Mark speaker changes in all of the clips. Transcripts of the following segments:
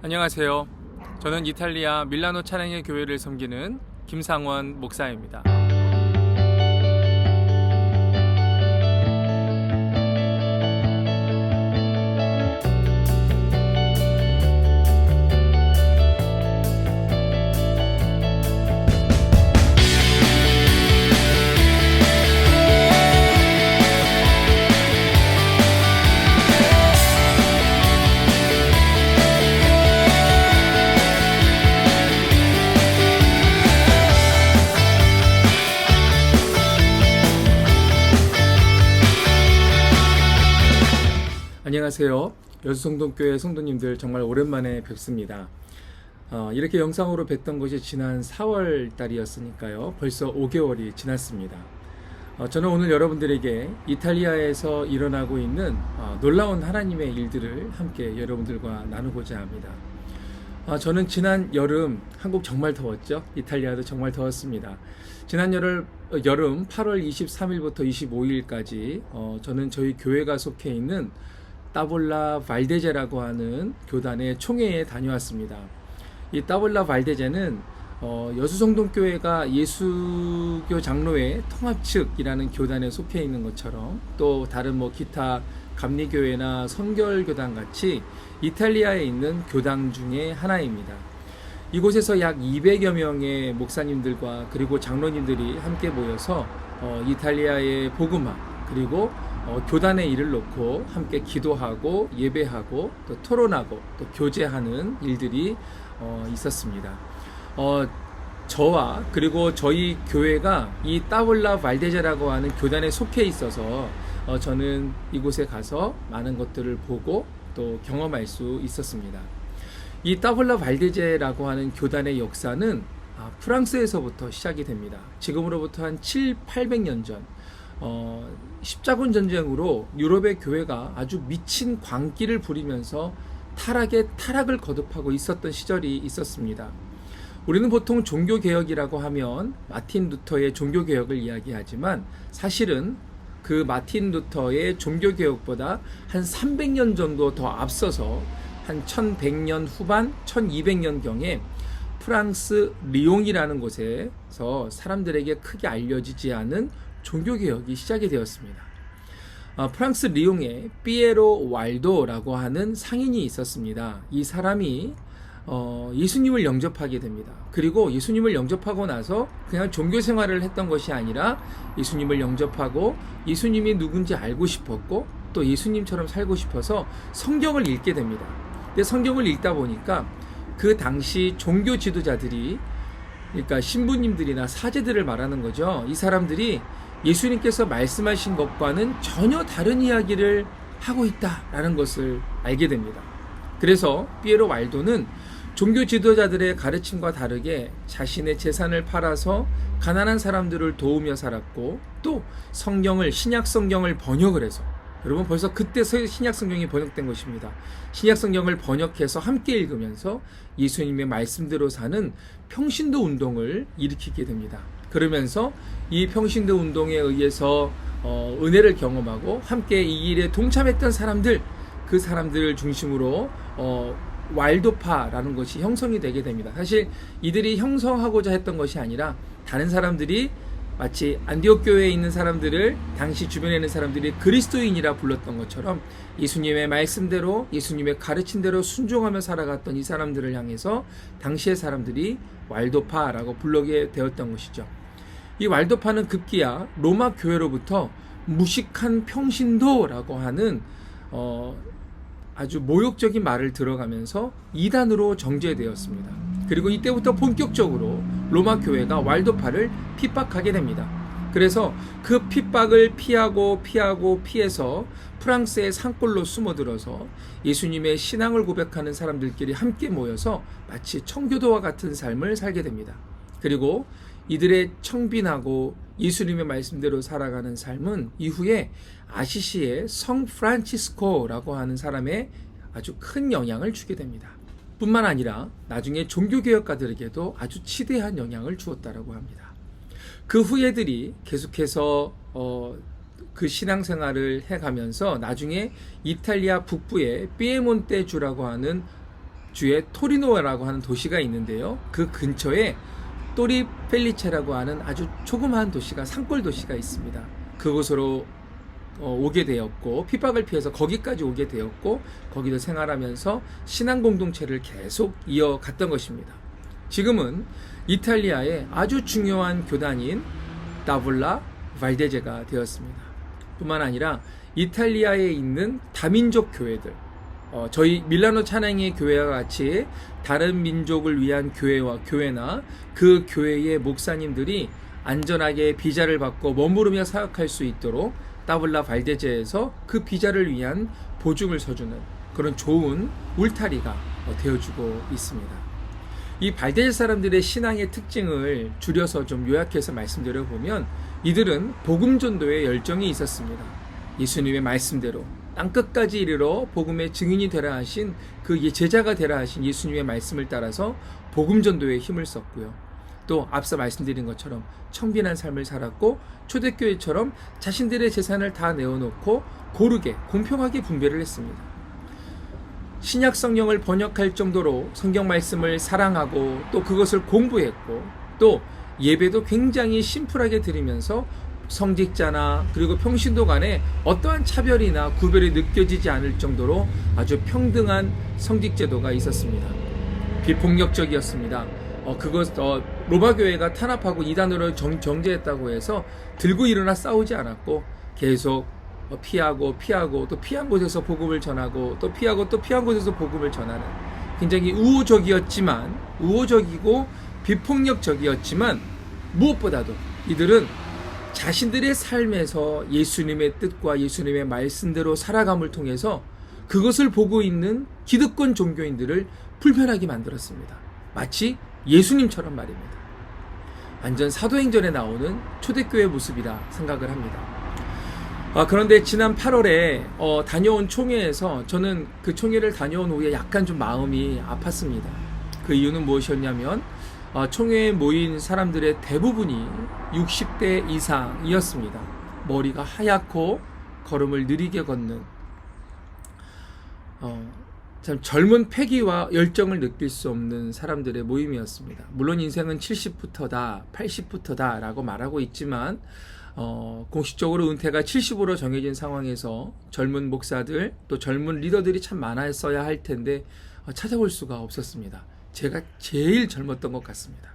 Speaker 1: 안녕하세요. 저는 이탈리아 밀라노 찬양의 교회를 섬기는 김상원 목사입니다. 안녕하세요. 여수성동교회 성도님들 정말 오랜만에 뵙습니다. 이렇게 영상으로 뵀던 것이 지난 4월 달이었으니까요. 벌써 5개월이 지났습니다. 저는 오늘 여러분들에게 이탈리아에서 일어나고 있는 놀라운 하나님의 일들을 함께 여러분들과 나누고자 합니다. 저는 지난 여름 한국 정말 더웠죠. 이탈리아도 정말 더웠습니다. 지난 여름 8월 23일부터 25일까지 저는 저희 교회가 속해 있는 따볼라 발데제라고 하는 교단의 총회에 다녀왔습니다. 이 따볼라 발데제는 여수성동교회가 예수교 장로회 통합측이라는 교단에 속해 있는 것처럼 또 다른 기타 감리교회나 선결교단 같이 이탈리아에 있는 교당 중에 하나입니다. 이곳에서 약 200여 명의 목사님들과 그리고 장로님들이 함께 모여서 이탈리아의 복음화 그리고 교단의 일을 놓고 함께 기도하고 예배하고 또 토론하고 또 교제하는 일들이 있었습니다. 저와 그리고 저희 교회가 이 따볼라 발데제라고 하는 교단에 속해 있어서 저는 이곳에 가서 많은 것들을 보고 또 경험할 수 있었습니다. 이 따볼라 발데제라고 하는 교단의 역사는 프랑스에서부터 시작이 됩니다. 지금으로부터 한 800년 전 십자군 전쟁으로 유럽의 교회가 아주 미친 광기를 부리면서 타락에 타락을 거듭하고 있었던 시절이 있었습니다. 우리는 보통 종교개혁이라고 하면 마틴 루터의 종교개혁을 이야기하지만 사실은 그 마틴 루터의 종교개혁보다 한 300년 정도 더 앞서서 한 1100년 후반 1200년경에 프랑스 리옹이라는 곳에서 사람들에게 크게 알려지지 않은 종교개혁이 시작이 되었습니다. 프랑스 리옹에 피에로 왈도라고 하는 상인이 있었습니다. 이 사람이 예수님을 영접하게 됩니다. 그리고 예수님을 영접하고 나서 그냥 종교 생활을 했던 것이 아니라 예수님을 영접하고 예수님이 누군지 알고 싶었고 또 예수님처럼 살고 싶어서 성경을 읽게 됩니다. 근데 성경을 읽다 보니까 그 당시 종교 지도자들이 그러니까 신부님들이나 사제들을 말하는 거죠. 이 사람들이 예수님께서 말씀하신 것과는 전혀 다른 이야기를 하고 있다라는 것을 알게 됩니다. 그래서 피에로 왈도는 종교 지도자들의 가르침과 다르게 자신의 재산을 팔아서 가난한 사람들을 도우며 살았고 또 성경을 신약 성경을 번역을 해서 여러분 벌써 그때 신약 성경이 번역된 것입니다. 신약 성경을 번역해서 함께 읽으면서 예수님의 말씀대로 사는 평신도 운동을 일으키게 됩니다. 그러면서 이 평신도 운동에 의해서 은혜를 경험하고 함께 이 일에 동참했던 사람들 그 사람들을 중심으로 왈도파라는 것이 형성이 되게 됩니다. 사실 이들이 형성하고자 했던 것이 아니라 다른 사람들이 마치 안디옥 교회에 있는 사람들을 당시 주변에 있는 사람들이 그리스도인이라 불렀던 것처럼 예수님의 말씀대로 예수님의 가르침대로 순종하며 살아갔던 이 사람들을 향해서 당시의 사람들이 왈도파라고 부르게 되었던 것이죠. 이 왈도파는 급기야 로마 교회로부터 무식한 평신도라고 하는 아주 모욕적인 말을 들어가면서 이단으로 정죄되었습니다. 그리고 이때부터 본격적으로 로마 교회가 왈도파를 핍박하게 됩니다. 그래서 그 핍박을 피해서 프랑스의 산골로 숨어들어서 예수님의 신앙을 고백하는 사람들끼리 함께 모여서 마치 청교도와 같은 삶을 살게 됩니다. 그리고 이들의 청빈하고 예수님의 말씀대로 살아가는 삶은 이후에 아시시의 성 프란치스코라고 하는 사람의 아주 큰 영향을 주게 됩니다. 뿐만 아니라 나중에 종교개혁가들에게도 아주 치대한 영향을 주었다라고 합니다. 그 후예들이 계속해서 그 신앙생활을 해가면서 나중에 이탈리아 북부의 피에몬테주라고 하는 주에 토리노라고 하는 도시가 있는데요. 그 근처에 또리 펠리체라고 하는 아주 조그마한 도시가 산골 도시가 있습니다. 그곳으로 오게 되었고 핍박을 피해서 거기까지 오게 되었고 거기서 생활하면서 신앙 공동체를 계속 이어갔던 것입니다. 지금은 이탈리아의 아주 중요한 교단인 따블라 발데제가 되었습니다. 뿐만 아니라 이탈리아에 있는 다민족 교회들, 저희 밀라노 찬양의 교회와 같이 다른 민족을 위한 교회나 그 교회의 목사님들이 안전하게 비자를 받고 머무르며 사역할 수 있도록 따블라 발데제에서 그 비자를 위한 보증을 서주는 그런 좋은 울타리가 되어주고 있습니다. 이 발데제 사람들의 신앙의 특징을 줄여서 좀 요약해서 말씀드려보면 이들은 복음 전도에 열정이 있었습니다. 예수님의 말씀대로 땅끝까지 이르러 복음의 증인이 되라 하신 그 제자가 되라 하신 예수님의 말씀을 따라서 복음 전도에 힘을 썼고요. 또 앞서 말씀드린 것처럼 청빈한 삶을 살았고 초대교회처럼 자신들의 재산을 다 내어놓고 고르게 공평하게 분배를 했습니다. 신약 성경을 번역할 정도로 성경 말씀을 사랑하고 또 그것을 공부했고 또 예배도 굉장히 심플하게 드리면서 성직자나 그리고 평신도 간에 어떠한 차별이나 구별이 느껴지지 않을 정도로 아주 평등한 성직 제도가 있었습니다. 비폭력적이었습니다. 로마 교회가 탄압하고 이단으로 정죄했다고 해서 들고 일어나 싸우지 않았고 계속 피하고 또 피한 곳에서 복음을 전하고 또 피하고 또 피한 곳에서 복음을 전하는 굉장히 우호적이고 비폭력적이었지만 무엇보다도 이들은 자신들의 삶에서 예수님의 뜻과 예수님의 말씀대로 살아감을 통해서 그것을 보고 있는 기득권 종교인들을 불편하게 만들었습니다. 마치 예수님처럼 말입니다. 완전 사도행전에 나오는 초대교회 모습이라 생각을 합니다. 그런데 지난 8월에 다녀온 총회에서 저는 그 총회를 다녀온 후에 약간 좀 마음이 아팠습니다. 그 이유는 무엇이었냐면 총회에 모인 사람들의 대부분이 60대 이상이었습니다. 머리가 하얗고 걸음을 느리게 걷는 참 젊은 패기와 열정을 느낄 수 없는 사람들의 모임이었습니다. 물론 인생은 70부터다, 80부터다 라고 말하고 있지만 공식적으로 은퇴가 70으로 정해진 상황에서 젊은 목사들 또 젊은 리더들이 참 많았어야 할 텐데 찾아볼 수가 없었습니다. 제가 제일 젊었던 것 같습니다.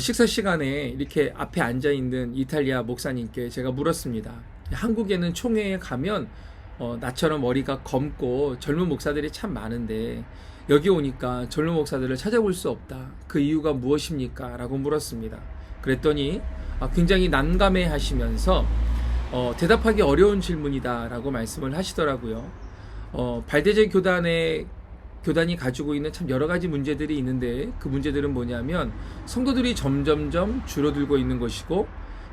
Speaker 1: 식사 시간에 이렇게 앞에 앉아있는 이탈리아 목사님께 제가 물었습니다. 한국에는 총회에 가면 나처럼 머리가 검고 젊은 목사들이 참 많은데 여기 오니까 젊은 목사들을 찾아볼 수 없다. 그 이유가 무엇입니까? 라고 물었습니다. 그랬더니 굉장히 난감해 하시면서 대답하기 어려운 질문이다 라고 말씀을 하시더라고요. 발데제 교단이 가지고 있는 참 여러 가지 문제들이 있는데 그 문제들은 뭐냐면 성도들이 점점점 줄어들고 있는 것이고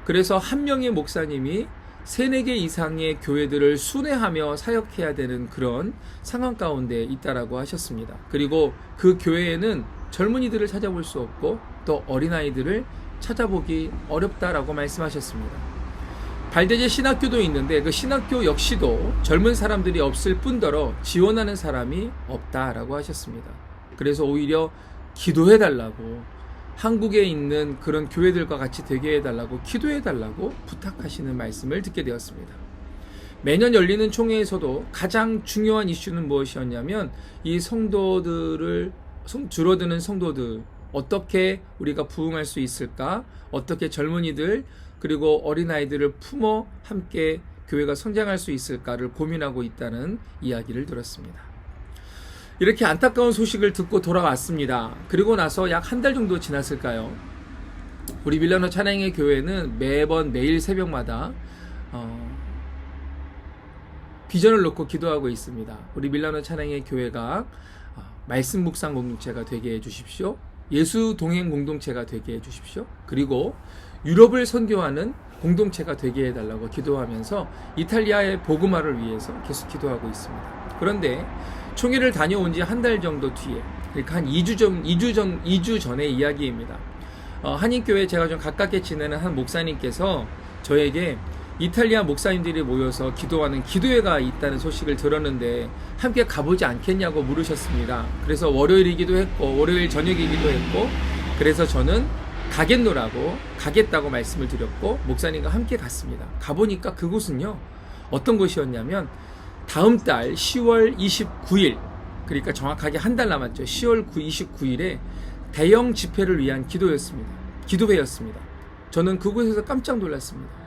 Speaker 1: 그래서 한 명의 목사님이 3-4개 이상의 교회들을 순회하며 사역해야 되는 그런 상황 가운데 있다라고 하셨습니다. 그리고 그 교회에는 젊은이들을 찾아볼 수 없고 또 어린아이들을 찾아보기 어렵다라고 말씀하셨습니다. 발데제 신학교도 있는데 그 신학교 역시도 젊은 사람들이 없을 뿐더러 지원하는 사람이 없다라고 하셨습니다. 그래서 오히려 기도해달라고 한국에 있는 그런 교회들과 같이 되게 해달라고 기도해달라고 부탁하시는 말씀을 듣게 되었습니다. 매년 열리는 총회에서도 가장 중요한 이슈는 무엇이었냐면 이 줄어드는 성도들 어떻게 우리가 부흥할 수 있을까? 어떻게 젊은이들 그리고 어린아이들을 품어 함께 교회가 성장할 수 있을까를 고민하고 있다는 이야기를 들었습니다. 이렇게 안타까운 소식을 듣고 돌아왔습니다. 그리고 나서 약 한 달 정도 지났을까요? 우리 밀라노 찬양의 교회는 매일 새벽마다 비전을 놓고 기도하고 있습니다. 우리 밀라노 찬양의 교회가 말씀 묵상 공동체가 되게 해주십시오. 예수 동행 공동체가 되게 해주십시오. 그리고 유럽을 선교하는 공동체가 되게 해달라고 기도하면서 이탈리아의 복음화를 위해서 계속 기도하고 있습니다. 그런데 총회를 다녀온 지 한 달 정도 뒤에, 그러니까 한 2주 전의 이야기입니다. 한인교회 제가 좀 가깝게 지내는 한 목사님께서 저에게 이탈리아 목사님들이 모여서 기도하는 기도회가 있다는 소식을 들었는데 함께 가보지 않겠냐고 물으셨습니다. 그래서 월요일이기도 했고 월요일 저녁이기도 했고 그래서 저는 가겠노라고 가겠다고 말씀을 드렸고 목사님과 함께 갔습니다. 가보니까 그곳은요 어떤 곳이었냐면 다음 달 10월 29일 그러니까 정확하게 한 달 남았죠. 10월 29일에 대형 집회를 위한 기도회였습니다. 저는 그곳에서 깜짝 놀랐습니다.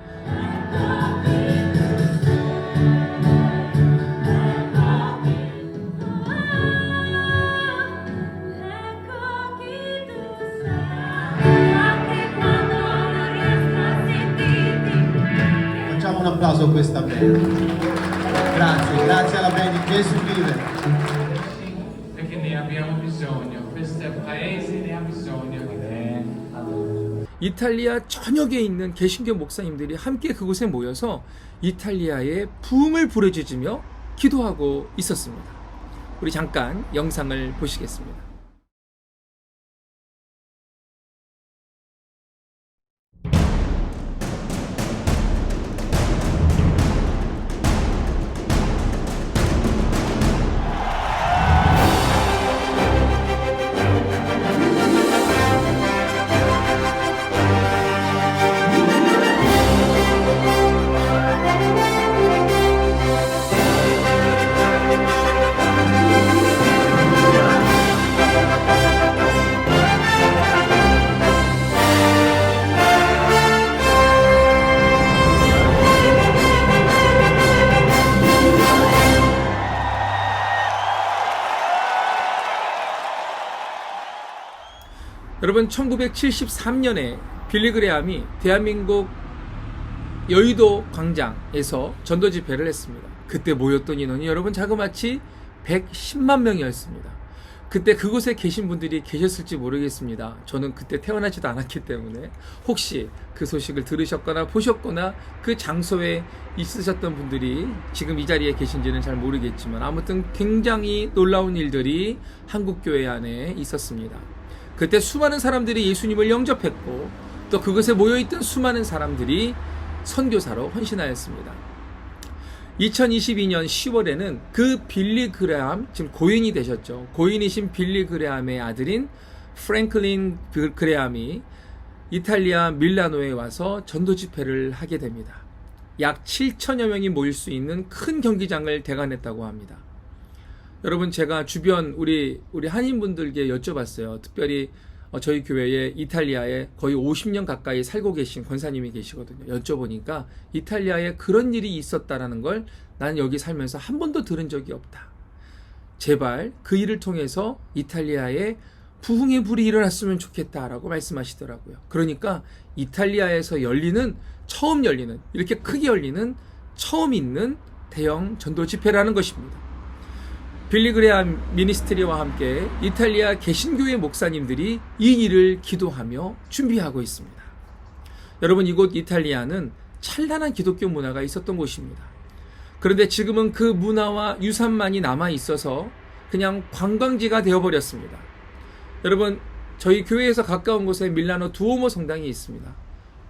Speaker 2: Facciamo un applauso a questa band. Grazie alla band di Gesù vive.
Speaker 3: Perché ne abbiamo bisogno, questo paese ne ha bisogno di te.
Speaker 1: 이탈리아 전역에 있는 개신교 목사님들이 함께 그곳에 모여서 이탈리아의 부흥을 부르짖으며 기도하고 있었습니다. 우리 잠깐 영상을 보시겠습니다. 여러분 1973년에 빌리 그레함이 대한민국 여의도 광장에서 전도 집회를 했습니다. 그때 모였던 인원이 여러분 자그마치 110만 명이었습니다. 그때 그곳에 계신 분들이 계셨을지 모르겠습니다. 저는 그때 태어나지도 않았기 때문에 혹시 그 소식을 들으셨거나 보셨거나 그 장소에 있으셨던 분들이 지금 이 자리에 계신지는 잘 모르겠지만 아무튼 굉장히 놀라운 일들이 한국교회 안에 있었습니다. 그때 수많은 사람들이 예수님을 영접했고 또 그곳에 모여있던 수많은 사람들이 선교사로 헌신하였습니다. 2022년 10월에는 그 빌리 그레함, 지금 고인이 되셨죠. 고인이신 빌리 그레함의 아들인 프랭클린 그레함이 이탈리아 밀라노에 와서 전도 집회를 하게 됩니다. 약 7천여 명이 모일 수 있는 큰 경기장을 대관했다고 합니다. 여러분 제가 주변 우리 한인분들께 여쭤봤어요. 특별히 저희 교회에 이탈리아에 거의 50년 가까이 살고 계신 권사님이 계시거든요. 여쭤보니까 이탈리아에 그런 일이 있었다라는 걸 난 여기 살면서 한 번도 들은 적이 없다. 제발 그 일을 통해서 이탈리아에 부흥의 불이 일어났으면 좋겠다라고 말씀하시더라고요. 그러니까 이탈리아에서 처음 열리는 이렇게 크게 열리는 처음 있는 대형 전도 집회라는 것입니다. 빌리 그레함 미니스트리와 함께 이탈리아 개신교회 목사님들이 이 일을 기도하며 준비하고 있습니다. 여러분 이곳 이탈리아는 찬란한 기독교 문화가 있었던 곳입니다. 그런데 지금은 그 문화와 유산만이 남아 있어서 그냥 관광지가 되어버렸습니다. 여러분 저희 교회에서 가까운 곳에 밀라노 두오모 성당이 있습니다.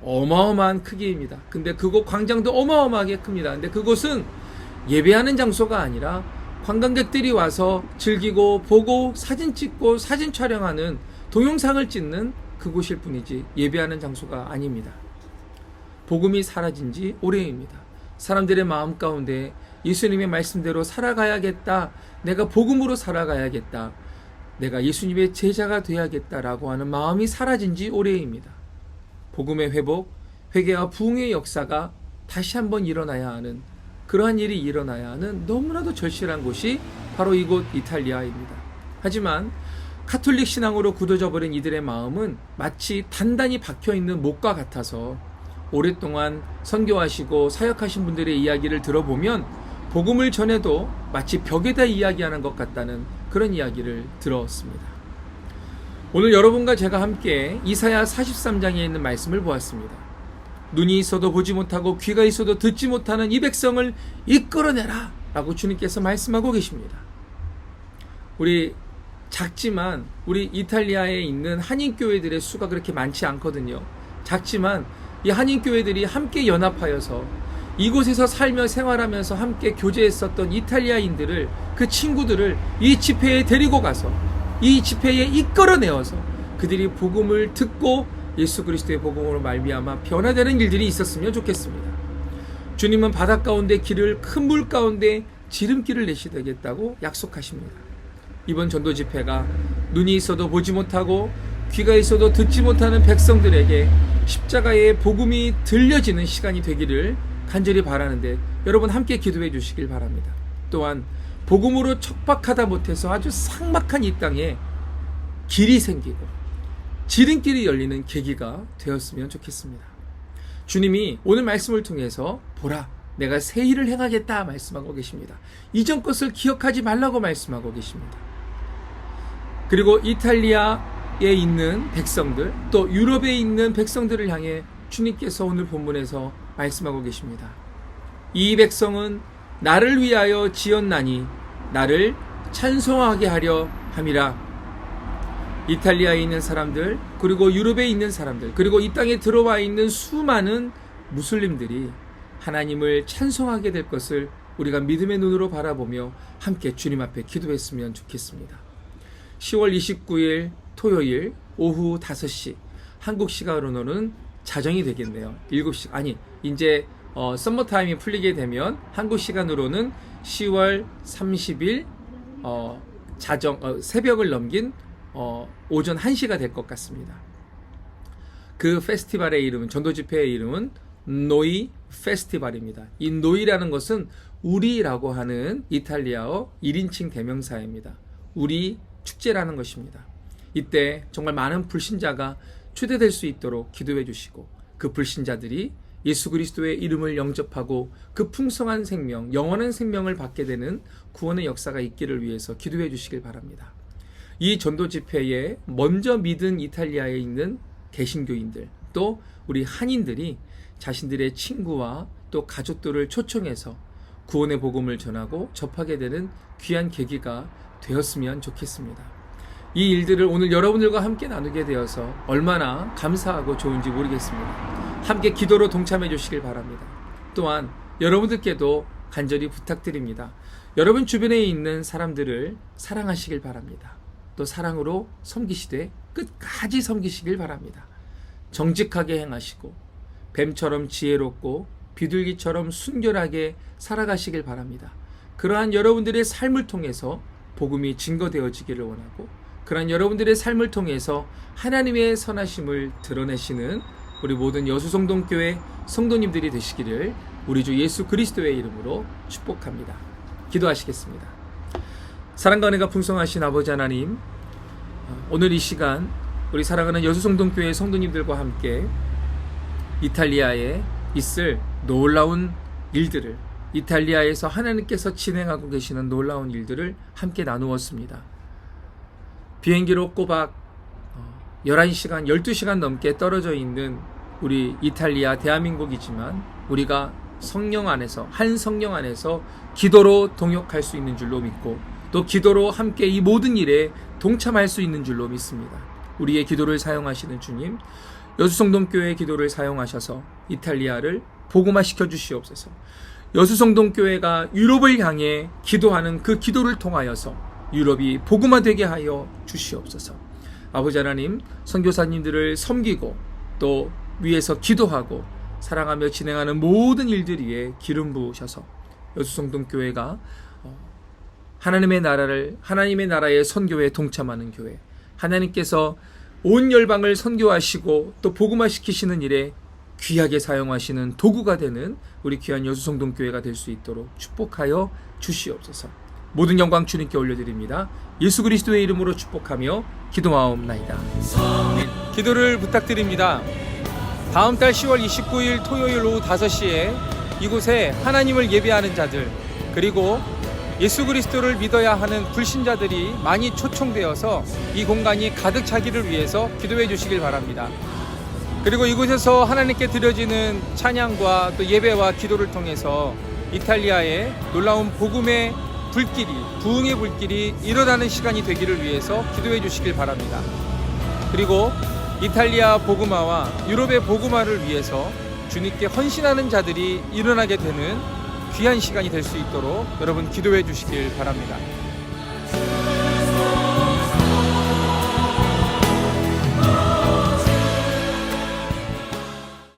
Speaker 1: 어마어마한 크기입니다. 근데 그곳 광장도 어마어마하게 큽니다. 근데 그곳은 예배하는 장소가 아니라 관광객들이 와서 즐기고 보고 사진 찍고 사진 촬영하는 동영상을 찍는 그곳일 뿐이지 예배하는 장소가 아닙니다. 복음이 사라진 지 오래입니다. 사람들의 마음 가운데 예수님의 말씀대로 살아가야겠다. 내가 복음으로 살아가야겠다. 내가 예수님의 제자가 되어야겠다라고 하는 마음이 사라진 지 오래입니다. 복음의 회복, 회개와 부흥의 역사가 다시 한번 일어나야 하는 그러한 일이 일어나야 하는 너무나도 절실한 곳이 바로 이곳 이탈리아입니다. 하지만 카톨릭 신앙으로 굳어져 버린 이들의 마음은 마치 단단히 박혀있는 못과 같아서 오랫동안 선교하시고 사역하신 분들의 이야기를 들어보면 복음을 전해도 마치 벽에다 이야기하는 것 같다는 그런 이야기를 들었습니다. 오늘 여러분과 제가 함께 이사야 43장에 있는 말씀을 보았습니다. 눈이 있어도 보지 못하고 귀가 있어도 듣지 못하는 이 백성을 이끌어내라 라고 주님께서 말씀하고 계십니다. 우리 작지만 우리 이탈리아에 있는 한인교회들의 수가 그렇게 많지 않거든요. 작지만 이 한인교회들이 함께 연합하여서 이곳에서 살며 생활하면서 함께 교제했었던 이탈리아인들을, 그 친구들을 이 집회에 데리고 가서 이 집회에 이끌어내어서 그들이 복음을 듣고 예수 그리스도의 복음으로 말미암아 변화되는 일들이 있었으면 좋겠습니다. 주님은 바다 가운데 길을 큰 물 가운데 지름길을 내시되겠다고 약속하십니다. 이번 전도 집회가 눈이 있어도 보지 못하고 귀가 있어도 듣지 못하는 백성들에게 십자가의 복음이 들려지는 시간이 되기를 간절히 바라는데, 여러분 함께 기도해 주시길 바랍니다. 또한 복음으로 척박하다 못해서 아주 삭막한 이 땅에 길이 생기고 지름길이 열리는 계기가 되었으면 좋겠습니다. 주님이 오늘 말씀을 통해서 보라, 내가 새 일을 행하겠다 말씀하고 계십니다. 이전 것을 기억하지 말라고 말씀하고 계십니다. 그리고 이탈리아에 있는 백성들, 또 유럽에 있는 백성들을 향해 주님께서 오늘 본문에서 말씀하고 계십니다. 이 백성은 나를 위하여 지었나니 나를 찬송하게 하려 함이라. 이탈리아에 있는 사람들, 그리고 유럽에 있는 사람들, 그리고 이 땅에 들어와 있는 수많은 무슬림들이 하나님을 찬송하게 될 것을 우리가 믿음의 눈으로 바라보며 함께 주님 앞에 기도했으면 좋겠습니다. 10월 29일 토요일 오후 5시 한국 시간으로는 자정이 되겠네요. 7시, 아니 이제 썸머타임이 풀리게 되면 한국 시간으로는 10월 30일 새벽을 넘긴 오전 1시가 될 것 같습니다. 그 페스티벌의 이름은, 전도 집회의 이름은 노이 페스티벌입니다. 이 노이라는 것은 우리라고 하는 이탈리아어 1인칭 대명사입니다. 우리 축제라는 것입니다. 이때 정말 많은 불신자가 초대될 수 있도록 기도해 주시고, 그 불신자들이 예수 그리스도의 이름을 영접하고 그 풍성한 생명, 영원한 생명을 받게 되는 구원의 역사가 있기를 위해서 기도해 주시길 바랍니다. 이 전도 집회에 먼저 믿은 이탈리아에 있는 개신교인들, 또 우리 한인들이 자신들의 친구와 또 가족들을 초청해서 구원의 복음을 전하고 접하게 되는 귀한 계기가 되었으면 좋겠습니다. 이 일들을 오늘 여러분들과 함께 나누게 되어서 얼마나 감사하고 좋은지 모르겠습니다. 함께 기도로 동참해 주시길 바랍니다. 또한 여러분들께도 간절히 부탁드립니다. 여러분 주변에 있는 사람들을 사랑하시길 바랍니다. 또 사랑으로 섬기시되 끝까지 섬기시길 바랍니다. 정직하게 행하시고 뱀처럼 지혜롭고 비둘기처럼 순결하게 살아가시길 바랍니다. 그러한 여러분들의 삶을 통해서 복음이 증거되어지기를 원하고, 그러한 여러분들의 삶을 통해서 하나님의 선하심을 드러내시는 우리 모든 여수성동교회 성도님들이 되시기를 우리 주 예수 그리스도의 이름으로 축복합니다. 기도하시겠습니다. 사랑과 은혜가 풍성하신 아버지 하나님, 오늘 이 시간 우리 사랑하는 여수성동교회 성도님들과 함께 이탈리아에 있을 놀라운 일들을, 이탈리아에서 하나님께서 진행하고 계시는 놀라운 일들을 함께 나누었습니다. 비행기로 꼬박 11시간, 12시간 넘게 떨어져 있는 우리 이탈리아 대한민국이지만 우리가 성령 안에서, 한 성령 안에서 기도로 동역할 수 있는 줄로 믿고, 또 기도로 함께 이 모든 일에 동참할 수 있는 줄로 믿습니다. 우리의 기도를 사용하시는 주님, 여수성동교회의 기도를 사용하셔서 이탈리아를 복음화시켜 주시옵소서. 여수성동교회가 유럽을 향해 기도하는 그 기도를 통하여서 유럽이 복음화되게 하여 주시옵소서. 아버지 하나님, 선교사님들을 섬기고 또 위에서 기도하고 사랑하며 진행하는 모든 일들 위에 기름 부으셔서 여수성동교회가 하나님의 나라의 선교에 동참하는 교회, 하나님께서 온 열방을 선교하시고 또 복음화시키시는 일에 귀하게 사용하시는 도구가 되는 우리 귀한 여수성동교회가 될 수 있도록 축복하여 주시옵소서. 모든 영광 주님께 올려드립니다. 예수 그리스도의 이름으로 축복하며 기도하옵나이다. 기도를 부탁드립니다. 다음 달 10월 29일 토요일 오후 5시에 이곳에 하나님을 예배하는 자들, 그리고 예수 그리스도를 믿어야 하는 불신자들이 많이 초청되어서 이 공간이 가득 차기를 위해서 기도해 주시길 바랍니다. 그리고 이곳에서 하나님께 드려지는 찬양과 또 예배와 기도를 통해서 이탈리아의 놀라운 복음의 불길이, 부흥의 불길이 일어나는 시간이 되기를 위해서 기도해 주시길 바랍니다. 그리고 이탈리아 복음화와 유럽의 복음화를 위해서 주님께 헌신하는 자들이 일어나게 되는 귀한 시간이 될 수 있도록 여러분 기도해 주시길 바랍니다.